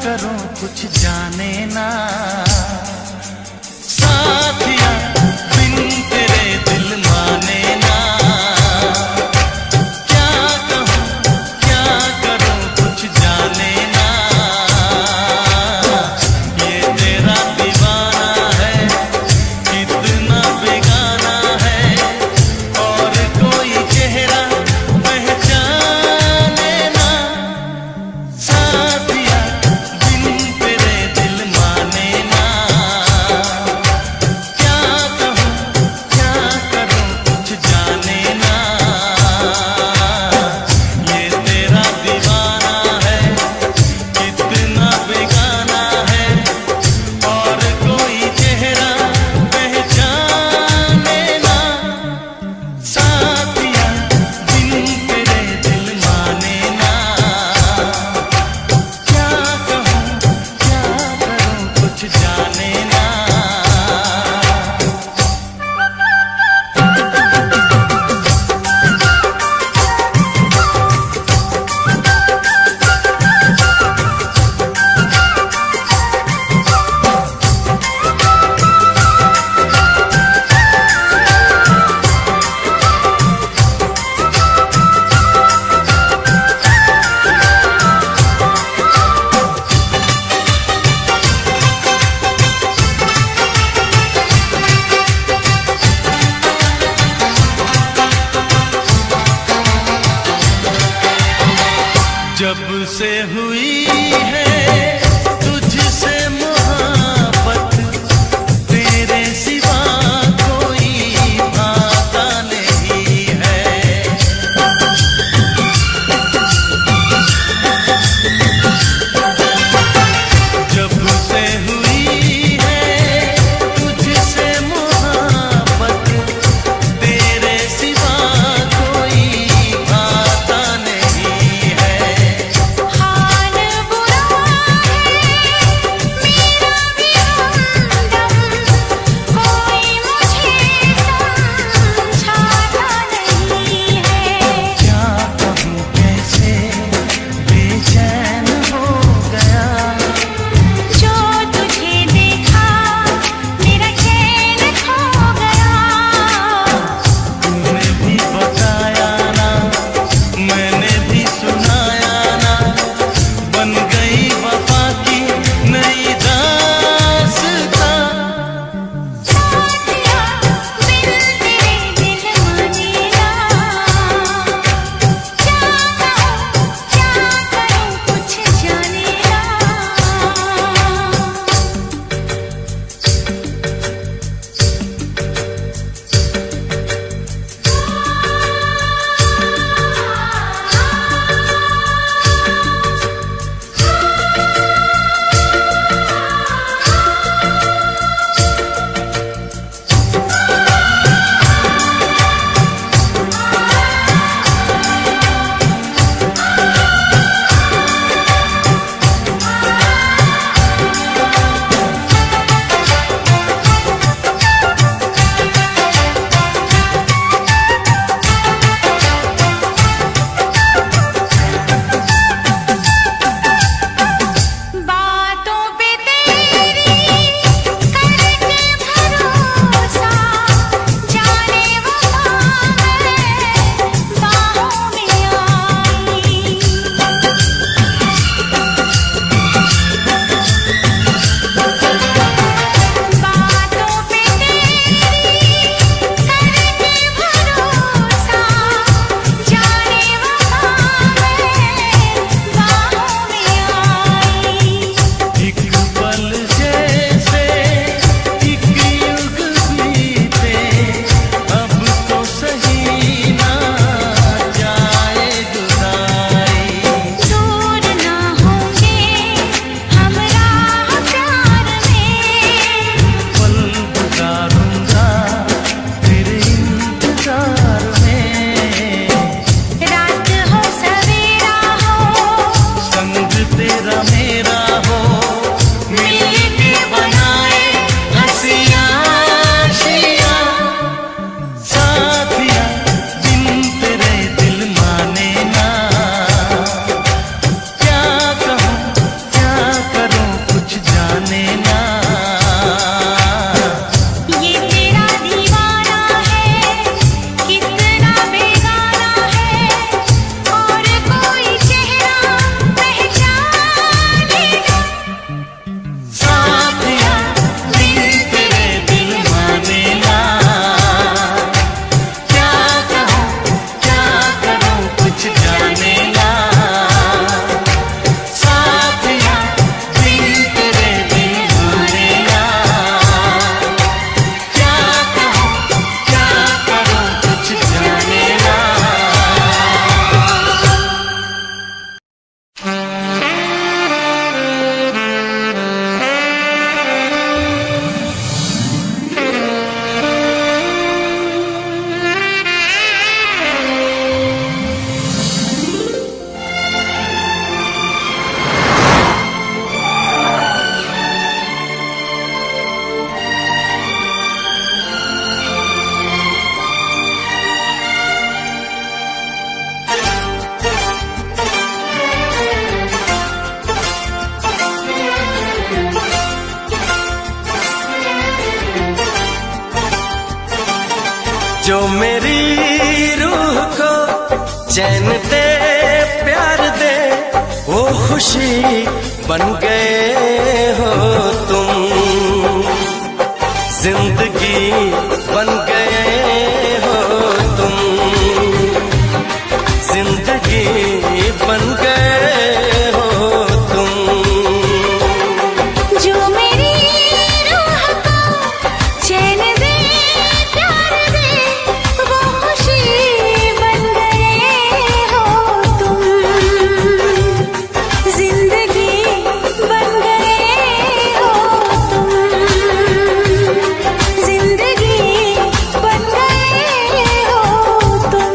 करूं कुछ जाने ना साथिया, बिन तेरे दिल माने ना। क्या कहूं क्या करूं कुछ जाने ना। ये तेरा दीवाना है, कितना बेगाना है, और कोई चेहरा पहचाने ना। साथिया, बिन तेरे दिल माने ना। क्या कहूं क्या करूं कुछ जाने ना। ये तेरा दीवाना है, कितना बेगाना है, और कोई चेहरा पहचाने ना। साथिया, बिन तेरे दिल माने ना। क्या कहूं क्या करूं कुछ जाने ना। जब से हुई है तुझसे मोहब्बत, तेरे सिवा कोई भाता नहीं है। जब से हुई है तुझसे मोहब्बत, तेरे सिवा कोई भाता नहीं है। हाल बुरा है जो मेरी रूह को चैन दे प्यार दे वो खुशी बन गए हो तुम, जिंदगी बन गए हो तुम, जिंदगी बन गए हो तुम। जो मेरी रूह को चैन दे प्यार दे वो खुशी बन गए हो तुम, जिंदगी बन गए हो तुम, जिंदगी बन गए हो तुम।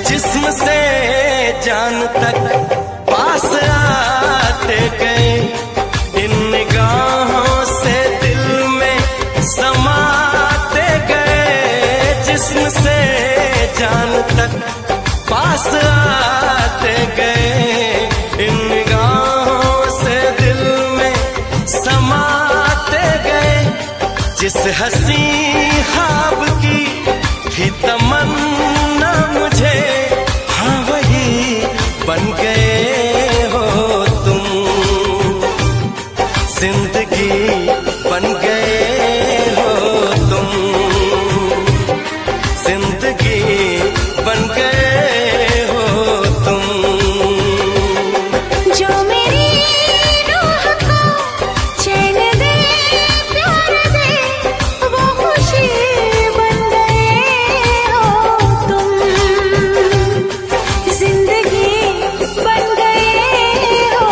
जिस्म से जान तक पास आते गए, इन निगाहों से दिल में समाते गए। जिस्म से जान तक पास आते गए, इन निगाहों से दिल में समाते गए। जिस हंसी ख्वाब की थी तमन्ना मुझे, हाँ वही बन गए हो तुम, जिंदगी बन गए हो तुम, जिंदगी बन गए हो तुम। जो मेरी रूह को चैन दे प्यार दे वो खुशी बन गए हो तुम, जिंदगी बन गए हो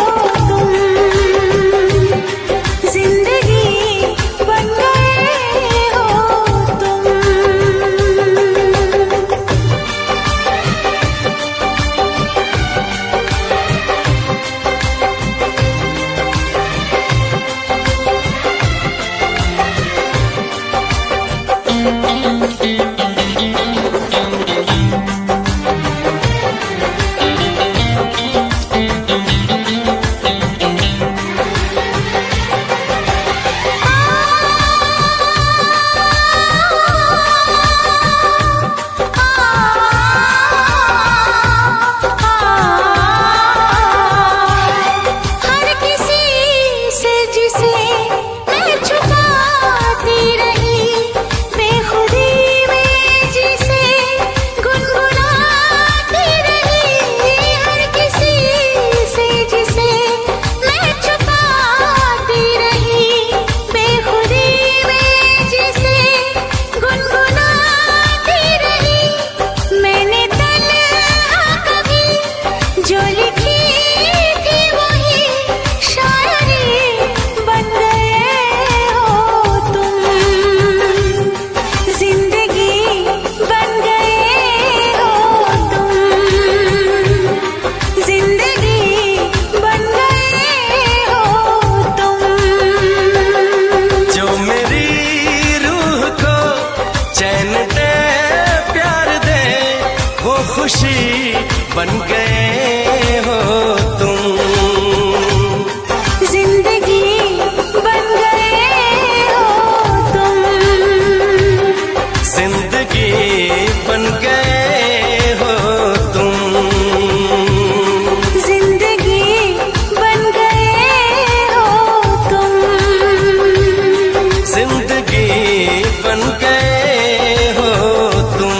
तुम, जिंदगी बन गए हो तुम। हर किसी से जिसे मैं छुपाती रही, बेखुदी में जिसे गुनगुनाती रही। हर किसी से जिसे मैं छुपाती रही, बेखुदी में जिसे गुनगुनाती रही। मैंने तन्हा कभी जो लिखी थी वही शायरी बन गए हो तुम, जिंदगी बन गए हो तुम, जिंदगी बन गए हो तुम। जो मेरी रूह को चैन दे प्यार दे वो खुशी बन गए हो तुम, जिंदगी बन गए हो तुम, जिंदगी बन गए हो तुम, जिंदगी बन गए हो तुम, जिंदगी बन गए हो तुम।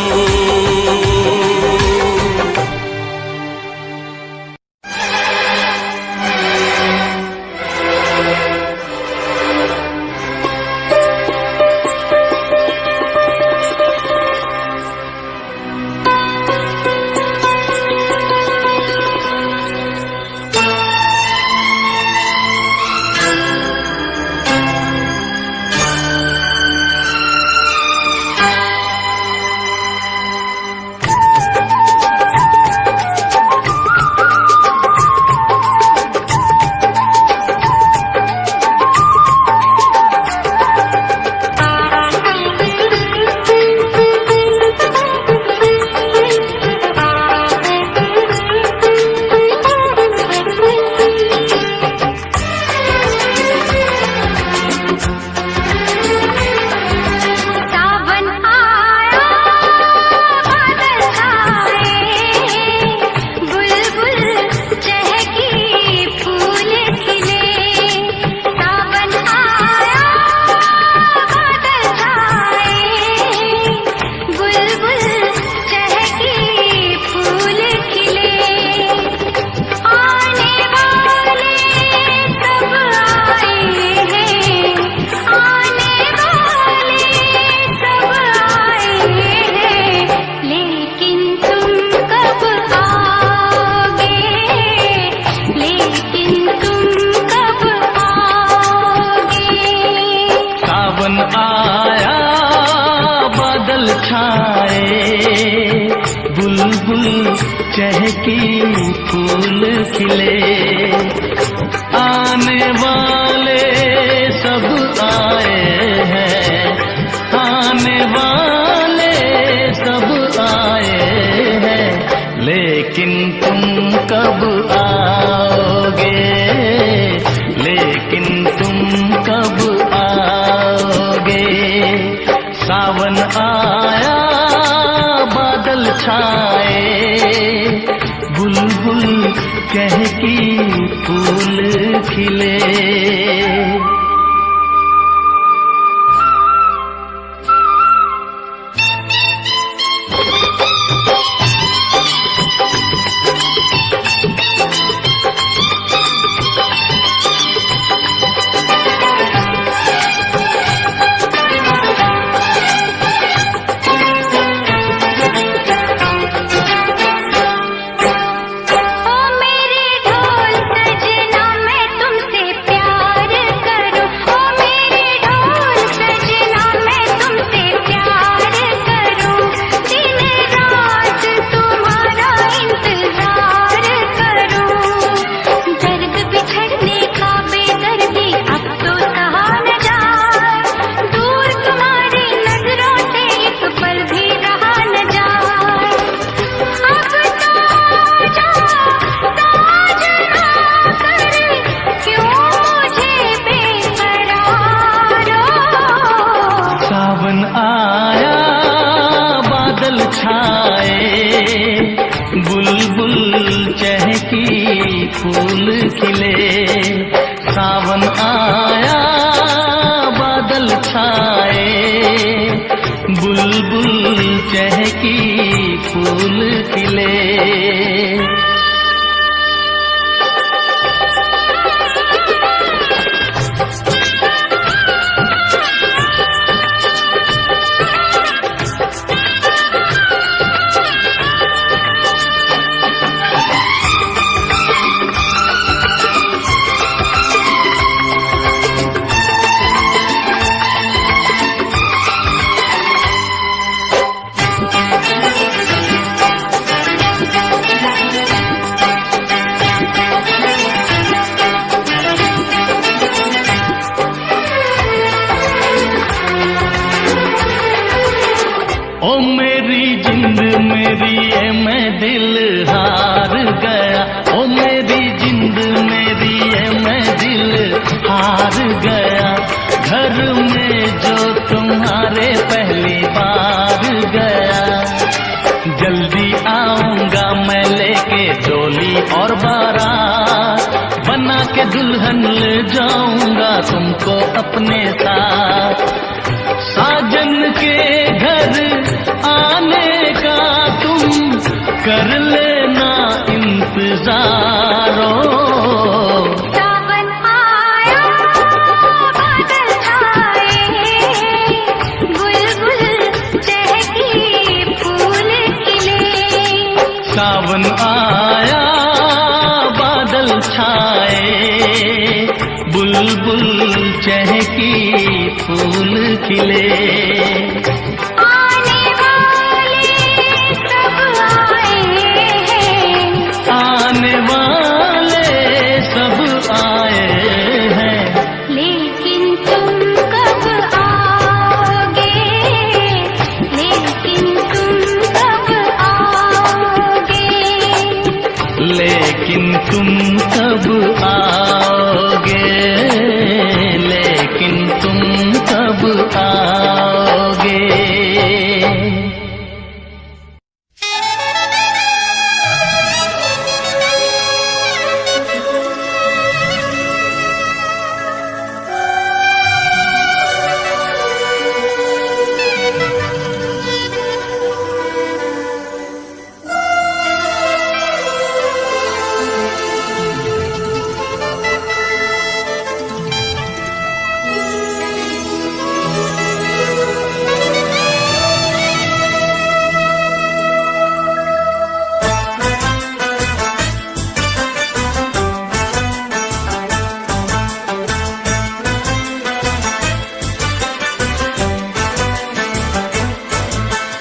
चहकी फूल खिले। आने वाले सब आए हैं, आने वाले सब आए हैं, लेकिन तुम कब आओगे, लेकिन तुम कब आओगे। सावन आया बादल छाए, बुलबुल चहकी फूल खिले। फूल खिले। सावन आया बादल छाए, बुलबुल चहकी फूल खिले। ओ मेरी जिंद मेरी ये मैं दिल हार गया, ओ मेरी जिंद मेरी ये मैं दिल हार गया। घर में जो तुम्हारे पहली बार गया, जल्दी आऊंगा मैं लेके डोली और बारात, बना के दुल्हन ले जाऊंगा तुमको अपने साथ। साजन के घर आने का तुम कर लेना इंतजारो। सावन आया बादल छाए, बुलबुल चहकी फूल खिले। सावन आया बादल छाए, बुलबुल चहकी फूल खिले। आने वाले सब आए हैं, आने वाले सब आए हैं, लेकिन तुम कब आओगे, लेकिन तुम कब आओगे। लेकिन तुम कब आओगे, लेकिन तुम कब आओगे।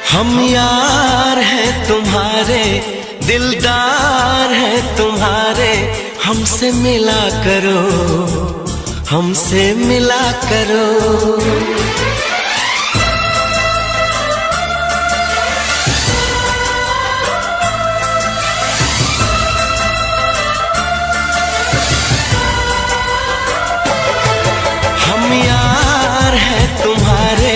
हम यार हैं तुम्हारे दिलदार है तुम्हारे, हमसे मिला करो, हमसे मिला करो। हम यार हैं तुम्हारे,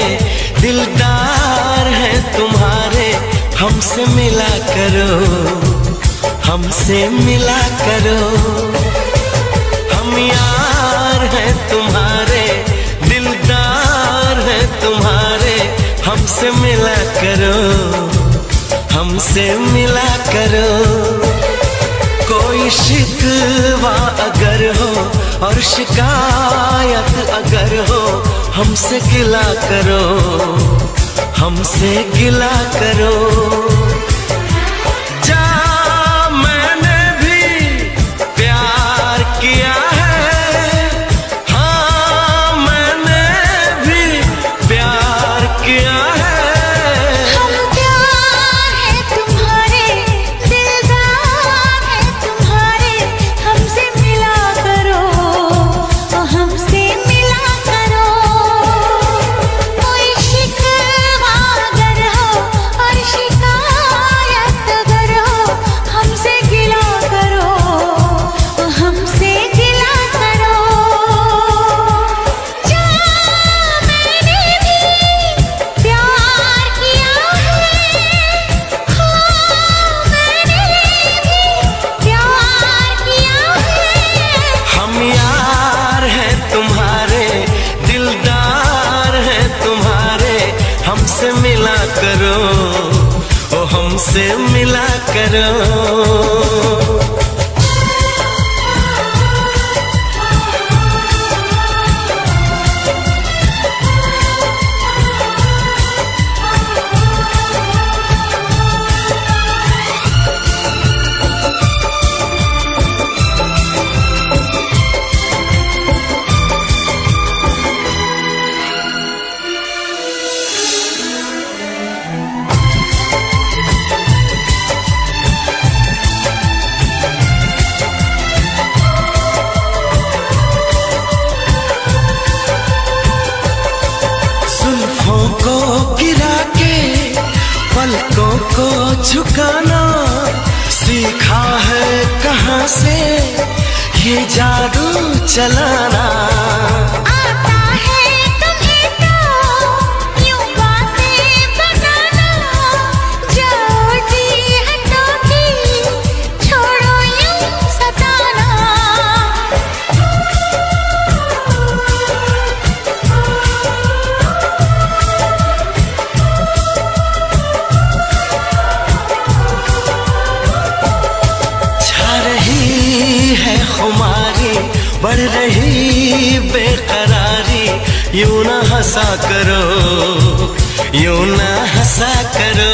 दिलदार हैं तुम्हारे, हमसे मिला करो, हमसे मिला करो। हम यार हैं तुम्हारे, दिलदार हैं तुम्हारे, हमसे मिला करो, हमसे मिला करो। कोई शिकवा अगर हो और शिकायत अगर हो, हमसे गिला करो, हमसे गिला करो। जा मैंने भी प्यार किया है, हाँ मैंने भी प्यार किया है। हम प्यार है तुम्हारे, दिलदार है तुम्हारे, हमसे मिला करो, हमसे मिला करो। कोई शिकवा अगर हो और शिकायत अगर हो, हमसे गिला करो, हमसे गिला करो। जा मैंने भी प्यार किया है, हाँ मैंने भी प्यार किया है। हम यार हैं तुम्हारे, दिलदार हैं तुम्हारे, हमसे मिला करो, ओ हमसे मिला करो। जुल्फों को गिरा के पलकों को झुकाना सीखा है कहाँ से ये जादू चलाना। आता है तुम्हें तो यूं बातें बनाना, जाओ जी हटो की छोड़ो यूं सताना। छा रही है खुमारी, बढ़ रही बेकरारी, यूं ना हंसा करो, यूं ना हंसा करो।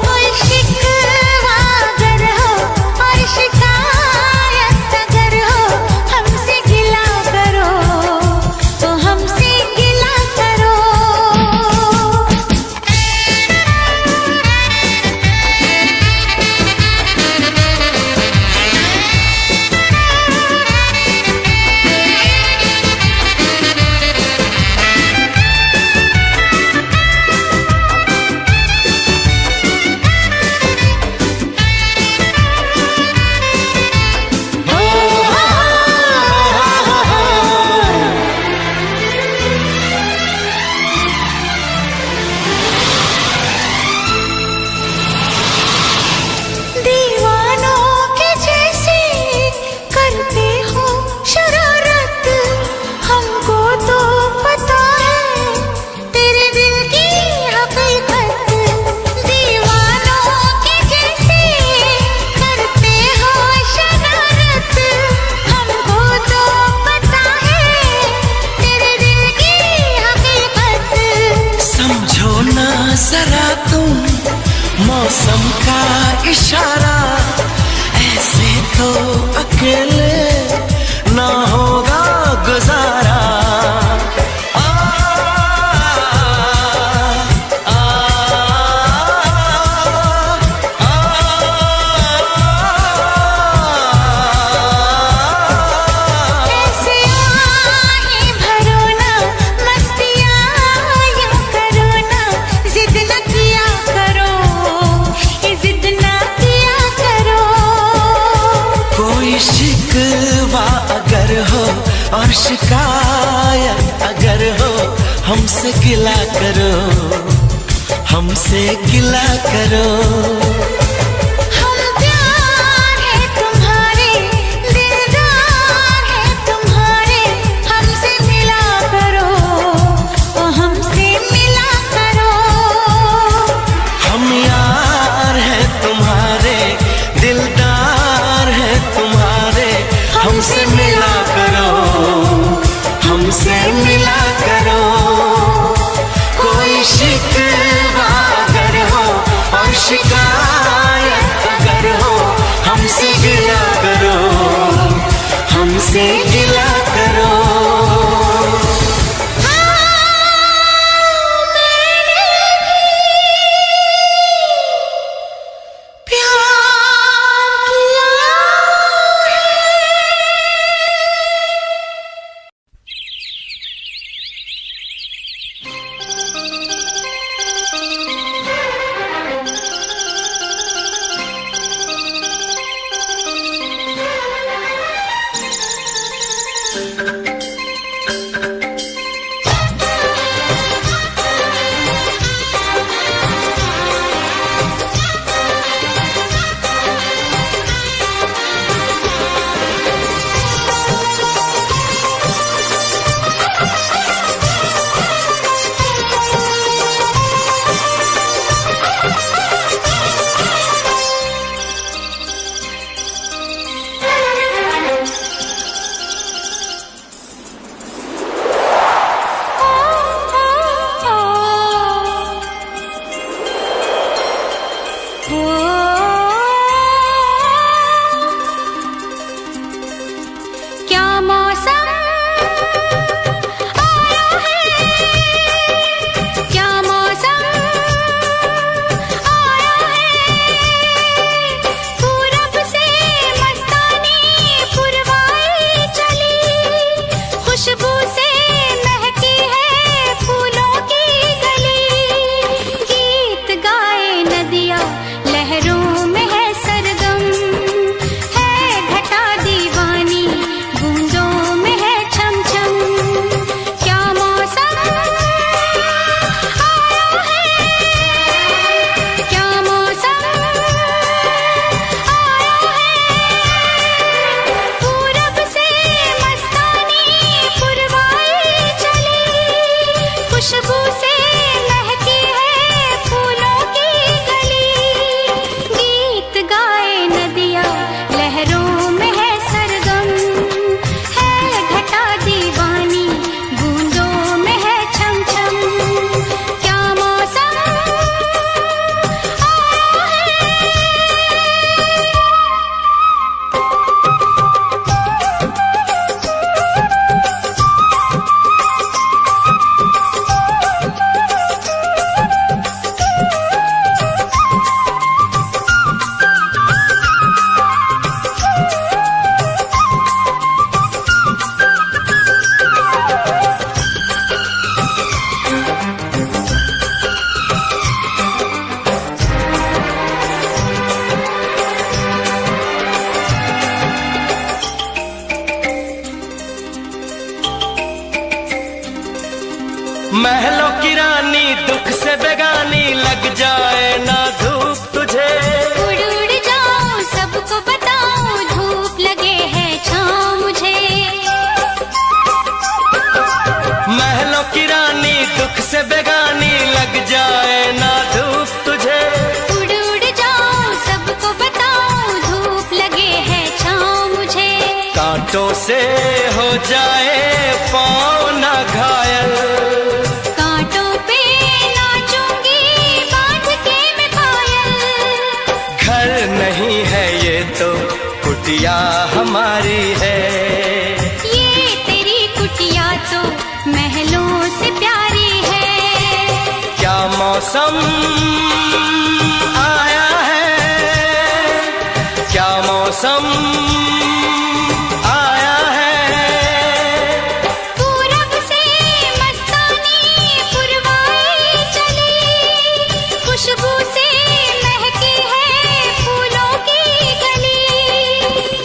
कोई शिकवा अगर हो और शिकायत अगर हो, हमसे गिला करो, तो हमसे गिला करो। और शिकायत अगर हो हमसे गिला करो, हमसे गिला करो। हम प्यार है तुम्हारे, दिलदार है तुम्हारे, हमसे मिला करो, ओ हमसे मिला करो। हम यार है तुम्हारे, दिलदार है तुम्हारे, हमसे मिला करो, हमसे मिला करो। कोई शिकवा अगर हो और शिकायत अगर हो हमसे गिला करो, हमसे गिला करो। महलों की रानी दुख से बेगानी लग जाए ना धूप तुझे। उड़ उड़ जाऊं सबको बताऊं धूप लगे है छाँव मुझे। महलों की रानी दुख से बेगानी लग जाए ना धूप तुझे। उड़ उड़ जाऊं सबको बताऊं धूप लगे है छाँव मुझे। कांटों से हो जाए पाँव ना घायल, कांटों पे नाचूंगी बांध के मैं पायल। घर नहीं है ये तो कुटिया हमारी है। ये तेरी कुटिया तो महलों से प्यारी है। क्या मौसम आया है, क्या मौसम आया है। पूरब से मस्तानी पुरवाई चली, खुशबू से महकी है फूलों की गली।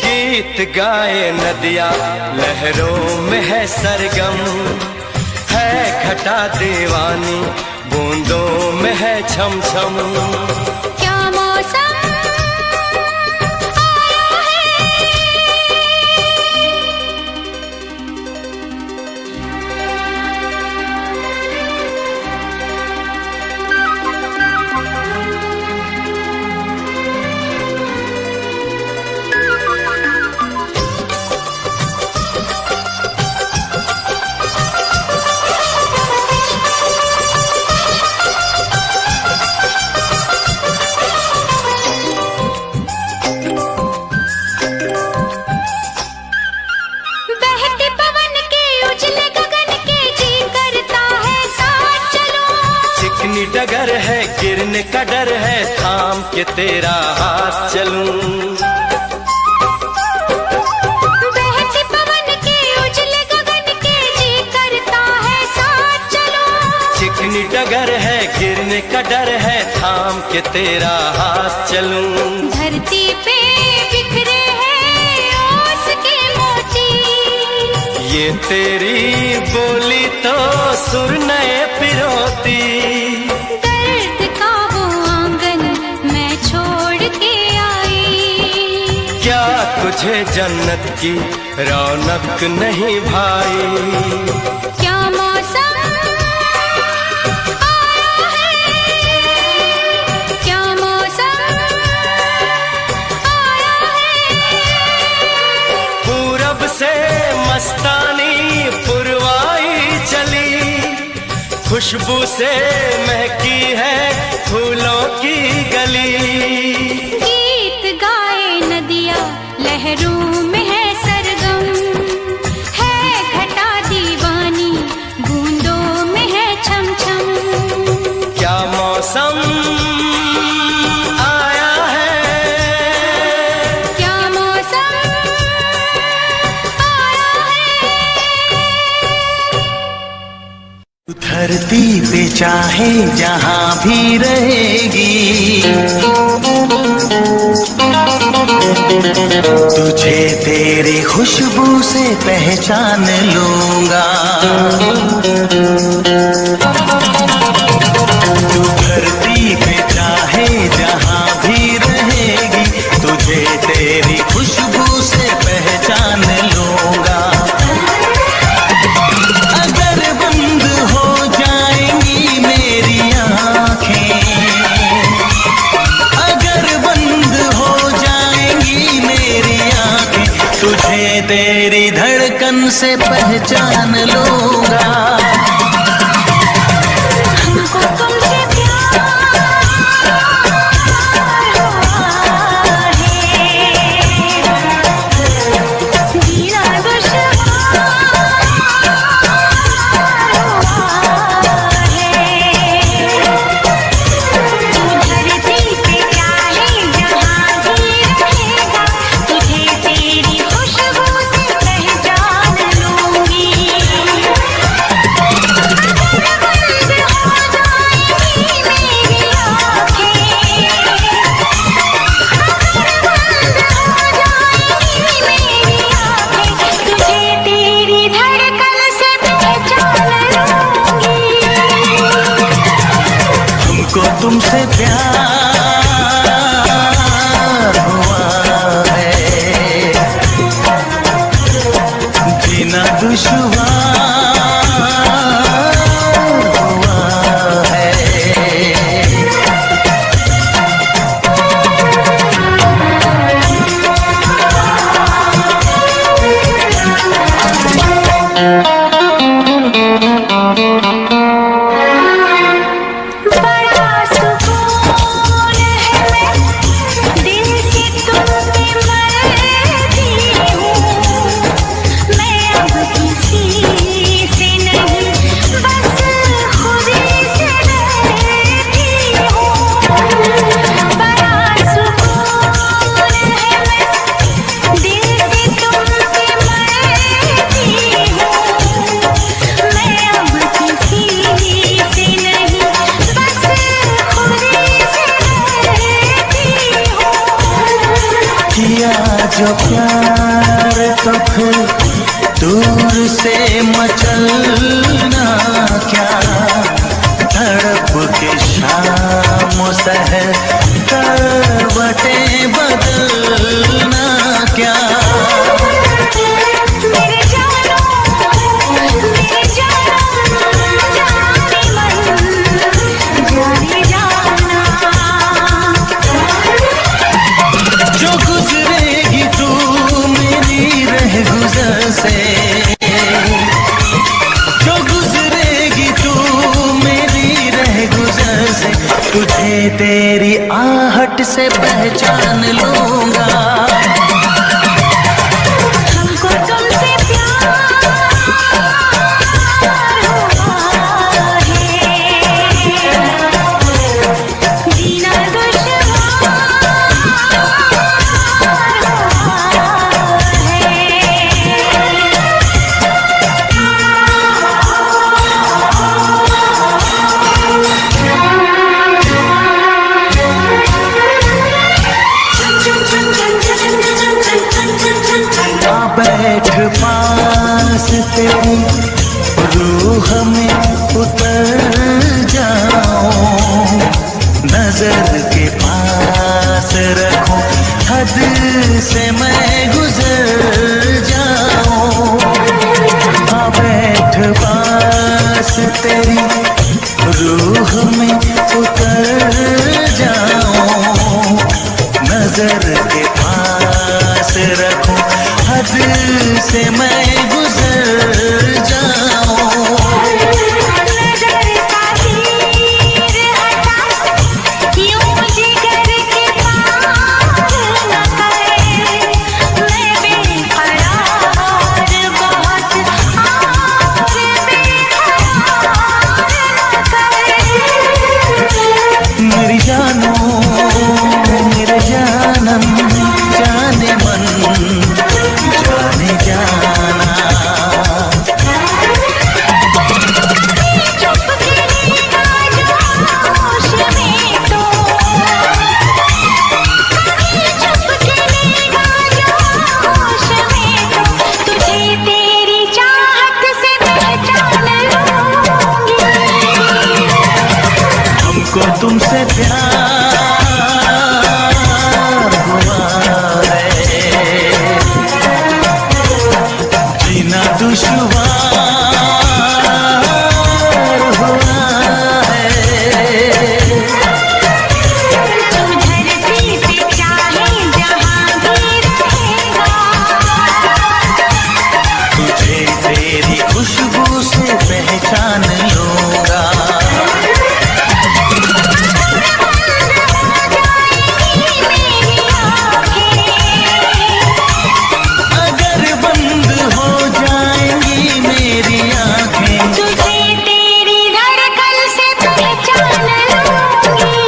गीत गाए नदिया लहरों में है सरगम, है घटा दीवानी बूंदों में है छम छम। क्या मौसम आया है, बहते पवन के उजले गगन के जी करता है साथ चलो। चिकनी डगर है गिरने का डर है, थाम के तेरा हाथ चलूं। बहते पवन के उजले गगन के जी करता है साथ चलो। चिकनी डगर है गिरने का डर है, थाम के तेरा हाथ चलूं। धरती पे बिखरे हैं ओस के मोती, ये तेरी बोली तो सुर नए पिरोती। दर्द का वो आंगन मैं छोड़ के आई। क्या तुझे जन्नत की रौनक नहीं भाई? क्या मौसम आया है, क्या मौसम आया है। पूरब से मस्तानी पुरवाई चली, खुशबू से महकी है फूलों की गली। गीत गाए नदिया लहरों में है सरगम, है घटा दीवानी बूंदों में है छम छम। क्या मौसम आया है, क्या मौसम आया है। धरती पे चाहे जहाँ भी रहेगी, तुझे तेरी खुशबू से पहचान लूंगा। तू धरती पे चाहे जहाँ भी रहेगी, तुझे तेरी खुशबू से पहचान लूंगा। अगर बंद हो जाएंगी मेरी आँखें, अगर बंद हो जाएंगी मेरी आँखें, तुझे तेरी धड़कन से पहचान लूंगा। हमको तुमसे प्यार हुआ है, जीना दुश्वार हुआ है। तू धरती पे चाहे जहाँ भी रहेगा, तुझे तेरी खुशबू से पहचान लूंगी। हमको तुमसे प्यार हुआ है, जीना दुश्वार हुआ है। बड़ा सुकून है, मैं दिल की तुम पे मरती हूँ। मैं अब किसी से नहीं, बस खुदी से डरती हूँ। बड़ा सुकून है, मैं दिल की तुम पे मरती हूँ। मैं अब किसी दूर से मचलना क्या, तड़प के शाम सहर करवटें बदलना क्या। मेरे जानो जाने मन जाने जाना। जो गुजरेगी तू मेरी रह गुजर से, जो गुजरेगी तू मेरी रह गुजर से, तुझे तेरी आहट से पहचान लूंगा। हमको तुमसे प्यार हुआ है, जीना दुश्वार आ बैठ पास तेरी रूह में उतर जाऊं, नजर के पास रखूं, हद से मैं गुजर जाऊं। आ बैठ पास तेरी रूह में उतर जाऊं, नजर के पास रखूं, हद से मैं गुजर जाऊं। नजर का तीर हटा, यूं जिगर के पार न करे, मैं बेकरार बहुत और बेकरार न करे। मेरी जानो मेरे जानम जाने मन जाने जाना। चुप गिरेगा जोश में तो, चुप गिरेगा जोश में तो, तुझे तेरी चाहत से पहचान लूंगी। हमको तुमसे प्यार हुआ है, जीना दुश्वार हुआ है। तू धरती पे चाहे जहां भी रहेगा, तुझे तेरी खुशबू से पहचान लूंगा। अगर बंद हो जाएंगी मेरी आंखें, तुझे तेरी धड़कन से पहचान लूंगी।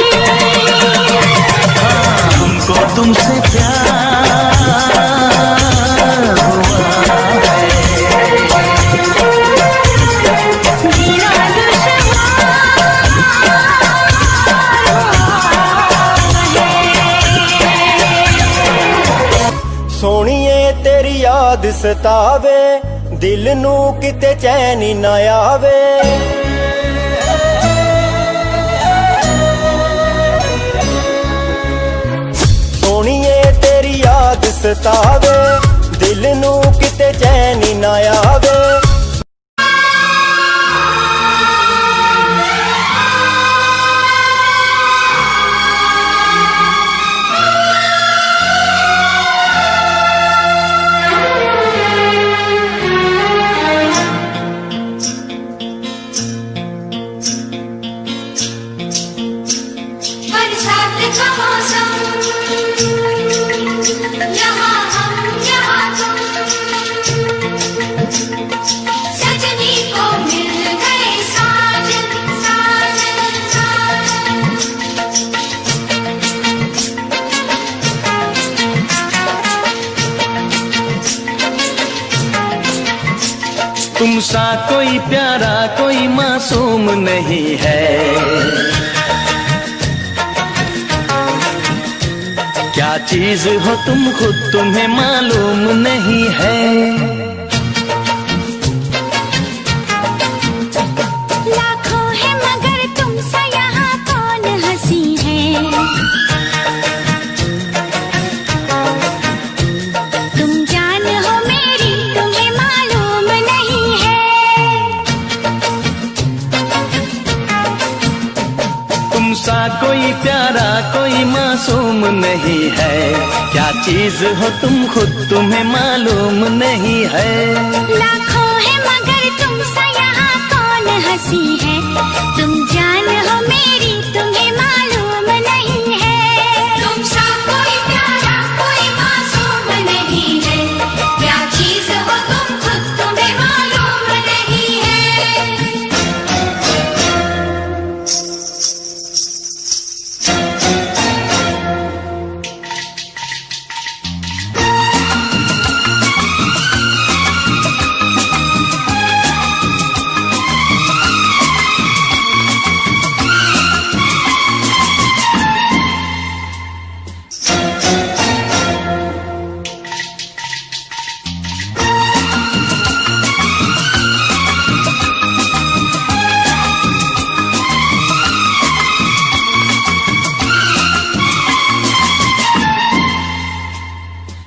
हमको तुमसे प्यार हुआ है, जीना ਸੋਹਣੀਏ ਤੇਰੀ ਯਾਦ ਸਤਾਵੇ, ਦਿਲ ਨੂੰ ਕਿਤੇ ਚੈਨ ਹੀ ਨਾ ਆਵੇ। ਸੋਹਣੀਏ ਤੇਰੀ ਯਾਦ ਸਤਾਵੇ, ਦਿਲ ਨੂੰ ਕਿਤੇ ਚੈਨ ਹੀ ਨਾ ਆਵੇ। बरसात का मौसम, यहाँ हम यहाँ तुम, सजनी को मिल गए साजन साजन साजन। तुम सा कोई प्यारा कोई मासूम नहीं है, क्या चीज हो तुम खुद तुम्हें मालूम नहीं है। कोई प्यारा कोई मासूम नहीं है, क्या चीज हो तुम खुद तुम्हें मालूम नहीं है। लाखों है मगर तुमसा यहाँ कौन हंसी है, तुम जान हो मेरी तुम्हें मालूम नहीं है। तुमसा कोई प्यारा कोई मासूम नहीं है, क्या चीज हो तुम खुद तुम्हें मालूम नहीं है।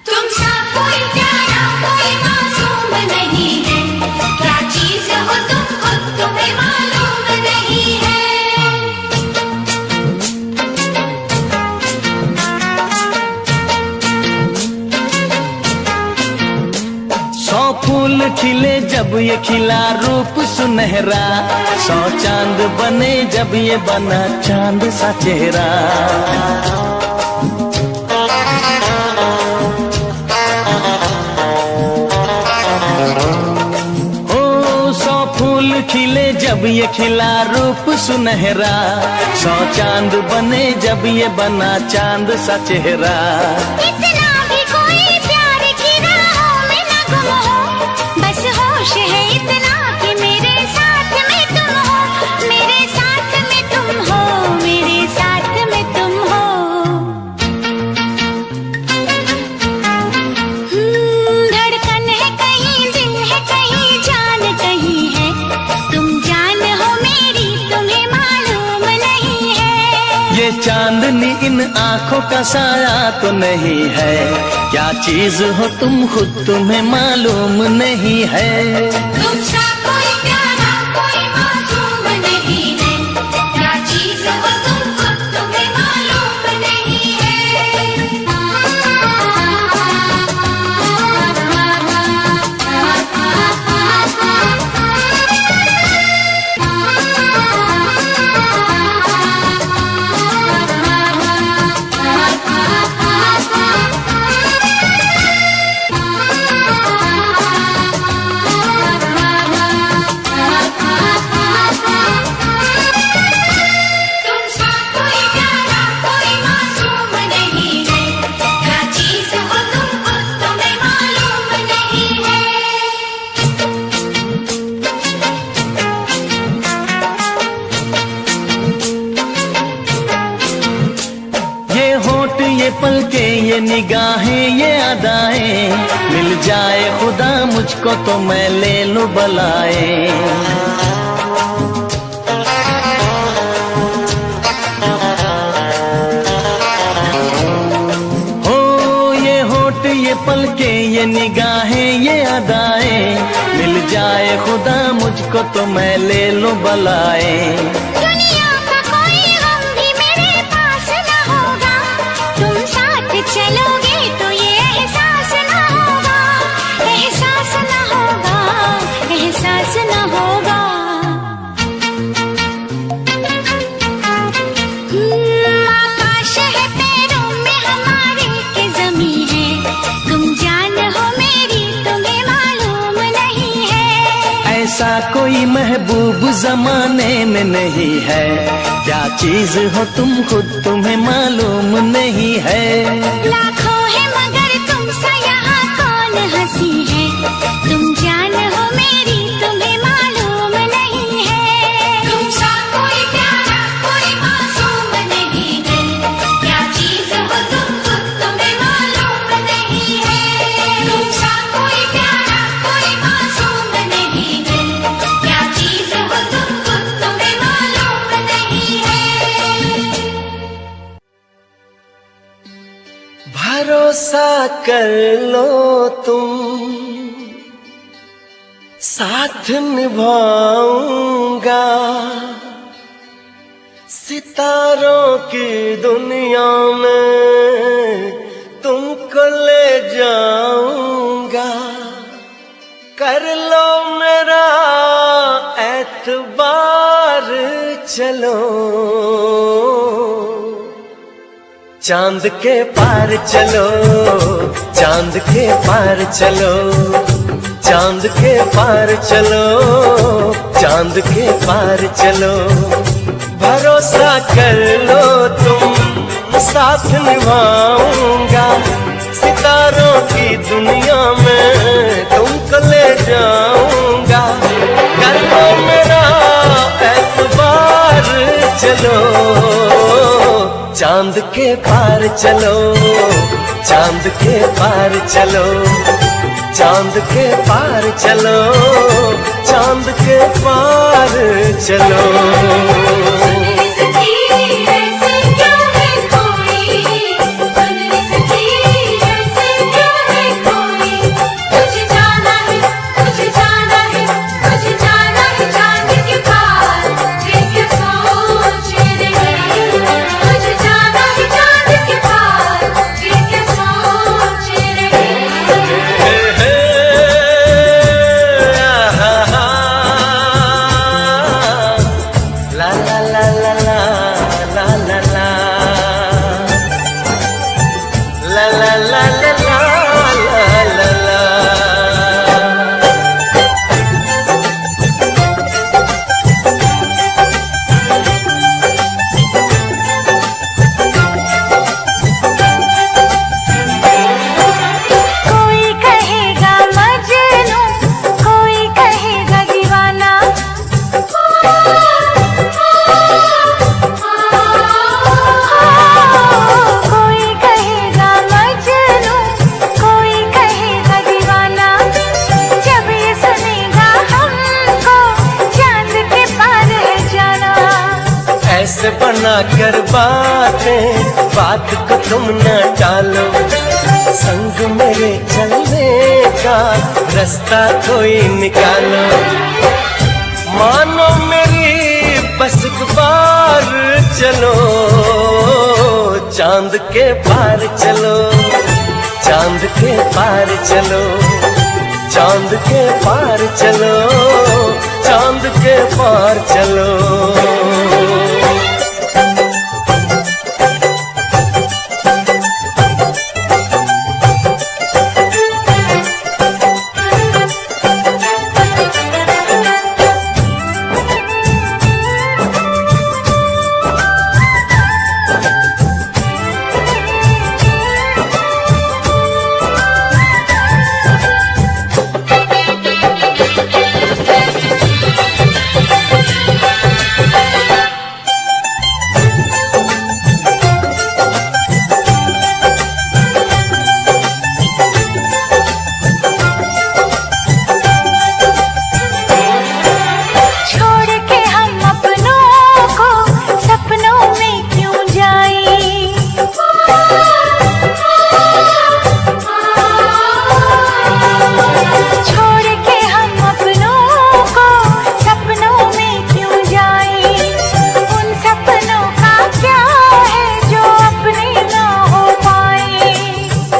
तुमसा कोई प्यारा कोई मासूम नहीं है, क्या चीज हो तुम खुद तुम्हें मालूम नहीं है। सौ फूल खिले जब ये खिला रूप सुनहरा, 100 चांद बने जब ये बना चांद सा चेहरा। ओ 100 फूल खिले जब ये खिला रूप सुनहरा, 100 चांद बने जब ये बना चांद सा चेहरा। इतना भी कोई प्यार की राहों में न गुम हो, बस होश है इतना कि मेरे साथ में तुम हो, मेरे साथ में तुम हो, मेरे साथ में तुम हो। धड़कन है कहीं दिल है कहीं जान कहीं है, तुम जान हो मेरी तुम्हें मालूम नहीं है। ये चांदनी इन आंखों का साया तो नहीं है, क्या चीज हो तुम खुद तुम्हें मालूम नहीं है। तुमसा कोई प्यारा कोई मासूम नहीं है, क्या चीज हो तुम खुद तुम्हें मालूम नहीं है। तुमसा कोई प्यारा कोई मासूम नहीं है, क्या चीज हो तुम खुद तुम्हें मालूम नहीं है। ये होठ ये पलके ये निगाहें ये अदाएं, मिल जाए खुदा मुझको तो मैं ले लूं बलाए। हो ये होठ ये पलके ये निगाहें ये अदाएं, मिल जाए खुदा मुझको तो मैं ले लूं बलाए। दुनिया का कोई गम भी मेरे पास न होगा, तुम साथ चलोगे तो ये एहसास न होगा, एहसास न होगा, एहसास न होगा। आकाश है पैरों में हमारे के ज़मीं है, तुम जान हो मेरी तुम्हें मालूम नहीं है। ऐसा कोई महबूब जमाने में नहीं है, क्या चीज हो तुम खुद तुम्हें मालूम नहीं है। लाखों है मगर तुमसा यहाँ कौन हंसी है, तुम जान हो मेरी तुम्हें मालूम नहीं है। तुमसा कोई प्यारा कोई मासूम नहीं है, क्या चीज हो तुम खुद तुम्हें मालूम नहीं है। तुमसा कोई प्यारा कोई मासूम नहीं है, क्या चीज हो तुम खुद तुम्हें मालूम नहीं है। भरोसा कर लो तुम, साथ निभाऊंगा। सितारों की दुनिया में तुमको ले जाऊंगा, कर लो मेरा एतबार चलो। चांद के पार चलो, चांद के पार चलो, चांद के पार चलो, चांद के पार चलो। भरोसा कर लो तुम, साथ निभाऊंगा, सितारों की दुनिया में तुमको ले जाऊंगा, कर लो मेरा एतबार चलो। चांद के पार चलो, चांद के पार चलो, चांद के पार चलो, चांद के पार चलो। ऐसे बना कर बातें, बात को तुम न टालो, संग मेरे चलने का रास्ता कोई निकालो। मानो मेरी बस एक बार चलो, चांद के पार चलो, चांद के पार चलो, चांद के पार चलो, चांद के पार चलो।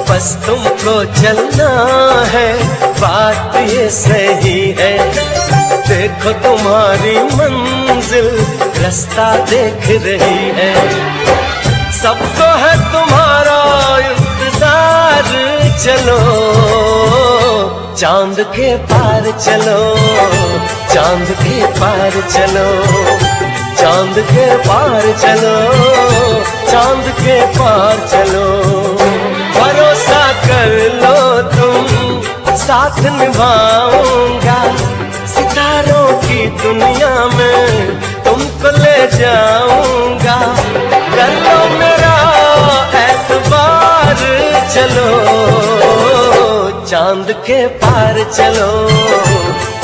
बस तुमको चलना है, बात ये सही है। देखो तुम्हारी मंजिल रास्ता देख रही है, सबको है तुम्हारा इंतजार। चलो चांद के पार चलो, चांद के पार चलो, चांद के पार चलो, चांद के पार चलो। भरोसा कर लो तुम, साथ निभाऊंगा, सितारों की दुनिया में तुमको ले जाऊंगा। कर लो मेरा एतबार चलो, चांद के पार चलो,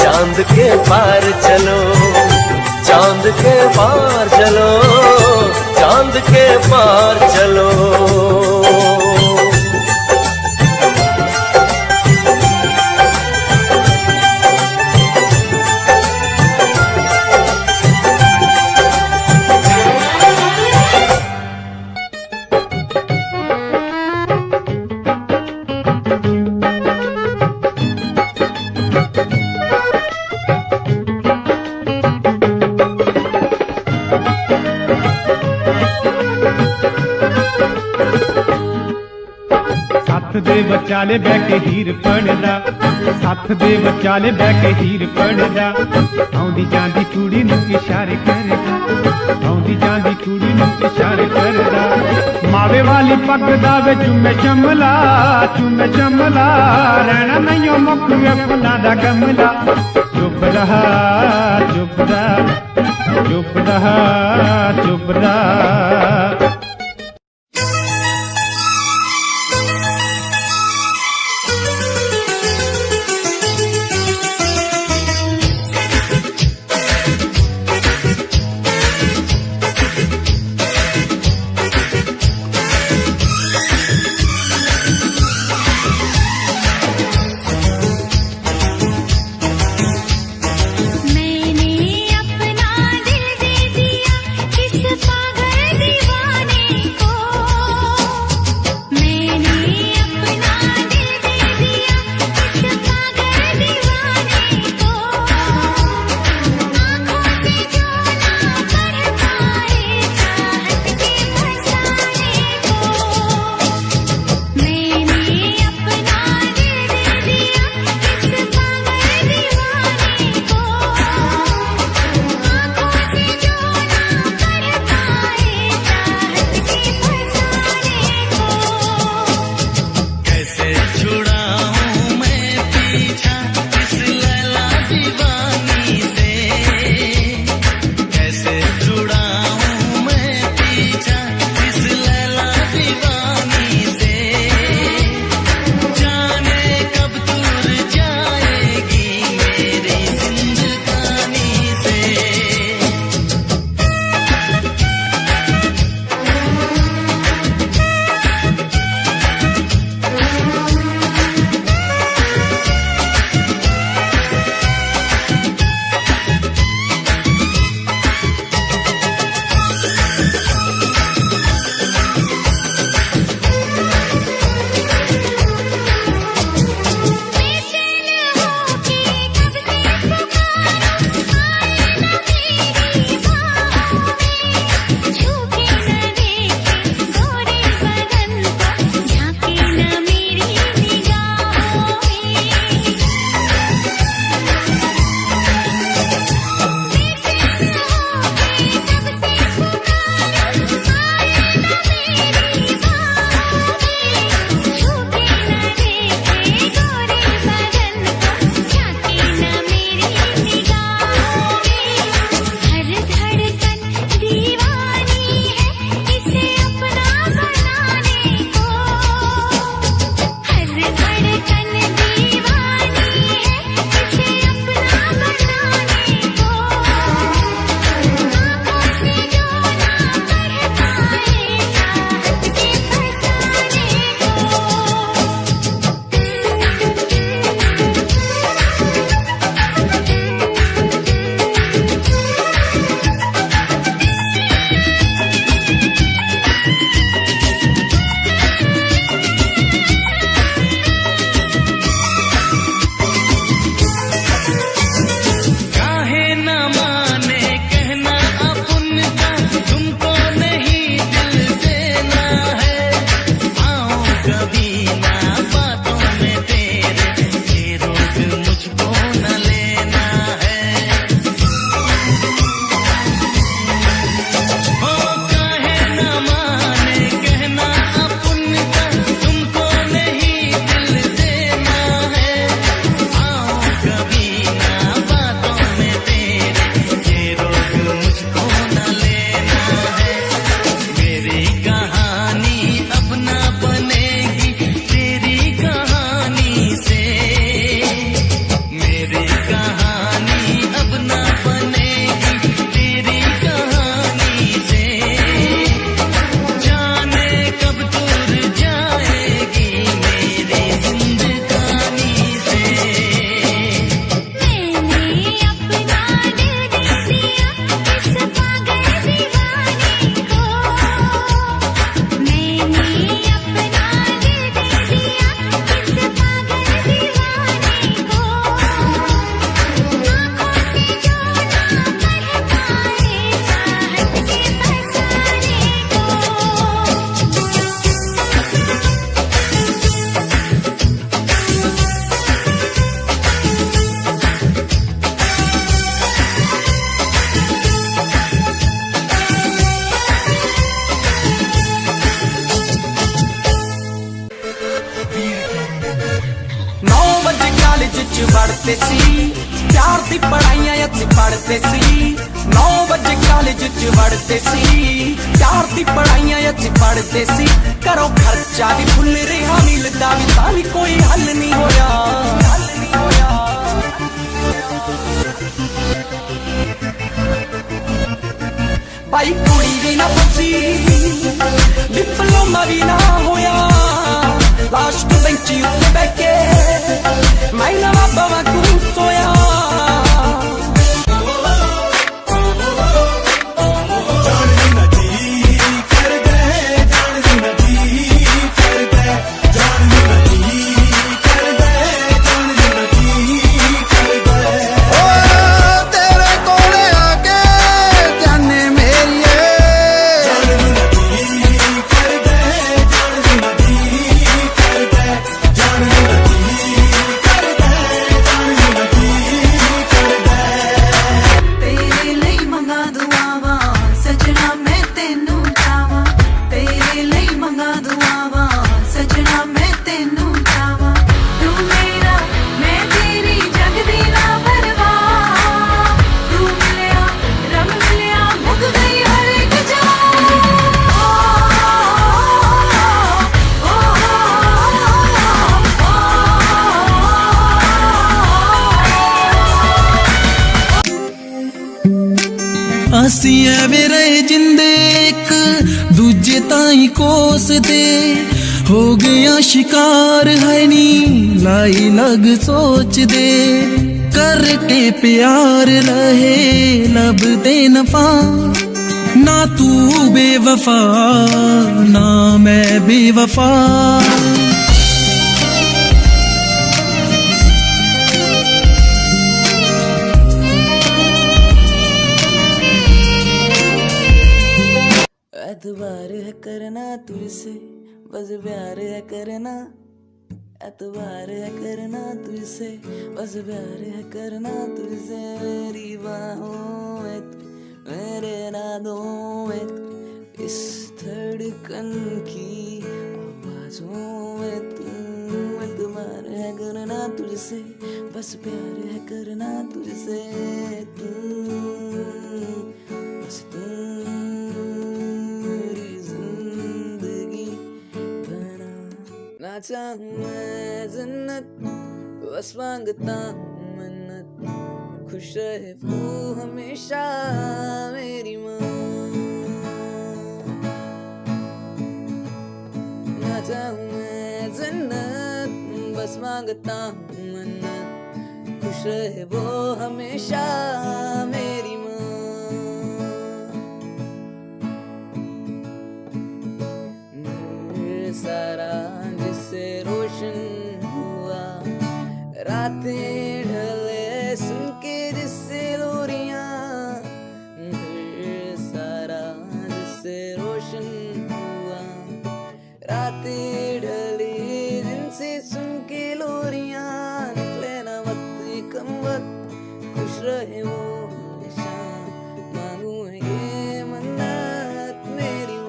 चांद के पार चलो, चांद के पार चलो, चांद के पार चलो। ਦੇ ਵਿਚਾਲੇ ਬਹਿ ਕੇ ਹੀਰ ਪੜਦਾ, ਸੱਥ ਦੇ ਵਿਚਾਲੇ ਬਹਿ ਕੇ ਹੀਰ ਪੜਦਾ, ਆਉਂਦੀ ਜਾਂਦੀ ਕੁੜੀ ਨੂੰ ਇਸ਼ਾਰੇ ਕਰਦਾ, ਆਉਂਦੀ ਜਾਂਦੀ ਕੁੜੀ ਨੂੰ ਇਸ਼ਾਰੇ ਕਰਦਾ, ਮਾਵੇ ਵਾਲੀ ਪੱਗ ਦਾ ਵੇ ਚੁੰਮੇ ਚਮਲਾ, ਚੁੰਮੇ ਚਮਲਾ, ਰਹਿਣਾ ਨਹੀਂ ਉਹ ਮੁੱਕਵੇ ਫੁੱਲਾਂ ਦਾ ਗਮਲਾ, ਚੁੱਪ ਰਹਾ ਚੁੱਪ ਰਹਾ ਚੁੱਪ ਰਹਾ ਚੁੱਪ ਰਹਾ। मैंने अपना दिल दे दिया किस पागल दीवाने पढ़ते सी प्यार दी पढ़ाइयां असीं पढ़ते सी 9 बजे कॉलेज च वड़ते सी प्यार दी पढ़ाइयां असीं पढ़ते सी घरों खर्चा भी फुल रिहा मिलदा भी तां भी कोई हल नहीं होया भाई कुड़ी भी ना बची डिप्लोमा भी ना होया लास्ट बेंच उत्ते बैठे मैं ना बाबा तू सोया ਅਸੀਂ ਐਵੇਂ ਰਹੇ ਜਿੰਦੇ ਇੱਕ ਦੂਜੇ ਤਾਈਂ ਕੋਸਦੇ ਹੋ ਗਿਆ ਸ਼ਿਕਾਰ ਹੈ ਨੀ ਲਾਈ ਲਗ ਸੋਚਦੇ ਕਰਕੇ ਪਿਆਰ ਰਹੇ ਲੱਭਦੇ ਨਫਾ ਨਾ ਤੂੰ ਬੇਵਫਾ ਨਾ ਮੈਂ ਬੇਵਫਾ एतबार है करना तुझसे बस प्यार है करना एतबार है करना तुझसे बस प्यार है करना तुझसे मेरी बाहों में तू मेरे रातों में तू इस धड़कन की आवाजों में तू एतबार है करना तुझसे बस प्यार है करना तुझसे तू बस तू ना चाहूं मैं जन्नत बस मांगता हूँ मन्नत खुश रहे तू हमेशा मेरी माँ ना चाहूं मैं जन्नत बस मांगता हूँ मन्नत खुश रहे वो हमेशा मेरी माँ सारा जिससे रोशन हुआ रातें ढले सुन के जिससे लोरियां सारा जिससे रोशन हुआ रातें ढली जिनसे सुन के लोरियां निकले ना वक्त कम वक्त खुश रहे वो हमेशा मांगू ये मन्नत मेरी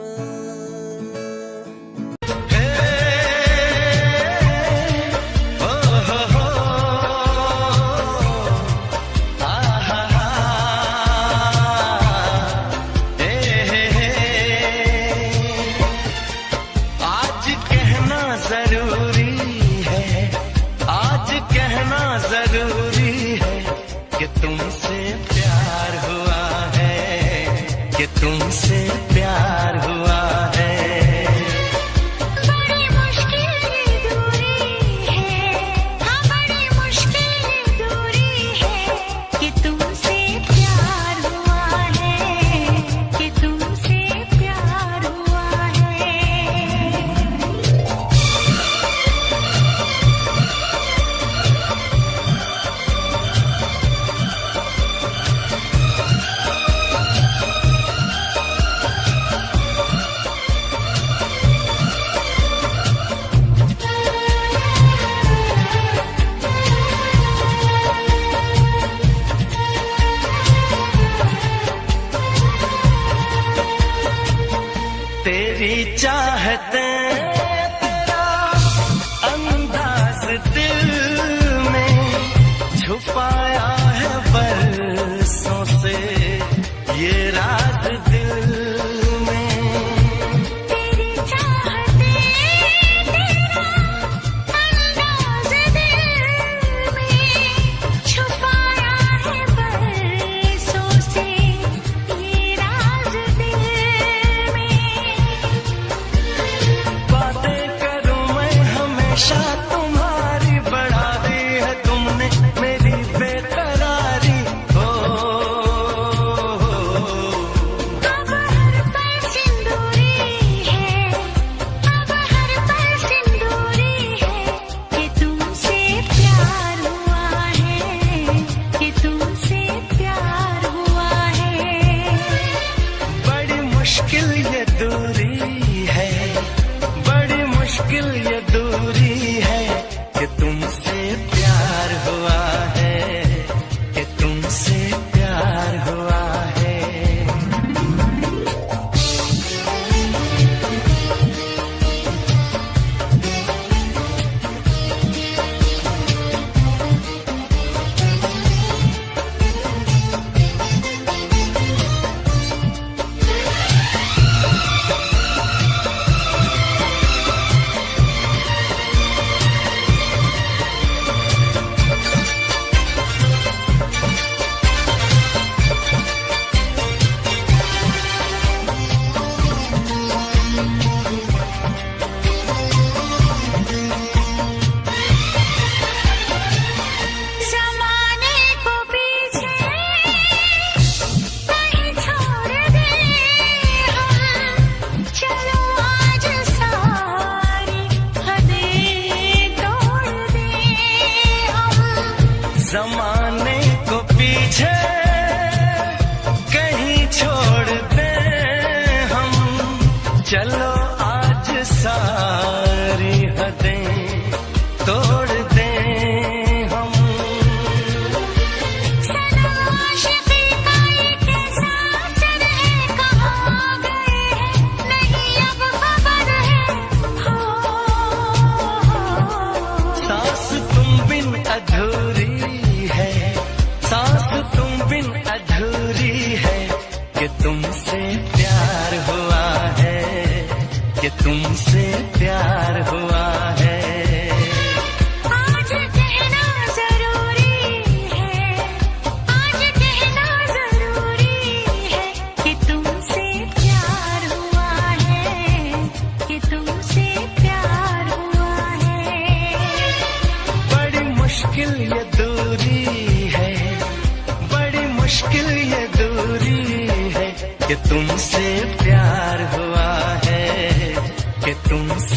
तुमसे प्यार हुआ है कि तुमसे प्यार हुआ है बड़ी मुश्किल दूरी है हाँ बड़ी मुश्किल दूरी है कि तुमसे प्यार हुआ है कि तुमसे प्यार हुआ है तेरी चाहते तेरा अंदाज दिल में छुप छुपाया है बरसों से ये राज दिल में। तेरी चाहते तेरा अंदाज दिल में छुपाया है बरसों से ये राज दिल में। बातें करूं मैं हमेशा तुम्हारी, बढ़ा दी है तुमने मेरी बेकरारी। हो अब हर पल सिंदूरी है, अब हर पल सिंदूरी है कि तुमसे प्यार हुआ है, कि तुमसे प्यार हुआ है। बड़ी मुश्किल ये दूरी है, बड़ी मुश्किल ये दूरी है कि तुमसे प्यार हुआ है, कि तुमसे प्यार हुआ है। ज़माने को पीछे कहीं छोड़ दे हम, चलो आज सारी हदें तोड़ दे हम। जमाने को पीछे कहीं छोड़ दे हम, चलो आज सारी हदें तोड़ दे हम। सनम आशिक़ी का ये कैसा असर है, कहाँ गए हैं नहीं अब खबर है। हो सांस तुम बिन अधूरी है, सांस तुम बिन अधूरी है कि तुमसे प्यार हुआ है, कि तुमसे प्यार हुआ है। आज कहना जरूरी है, आज कहना जरूरी है कि तुमसे प्यार हुआ है, कि तुमसे प्यार हुआ है। बड़ी मुश्किल ये दूरी है, बड़ी मुश्किल ये दूरी है कि तुमसे प्यार हुआ है, कि तुमसे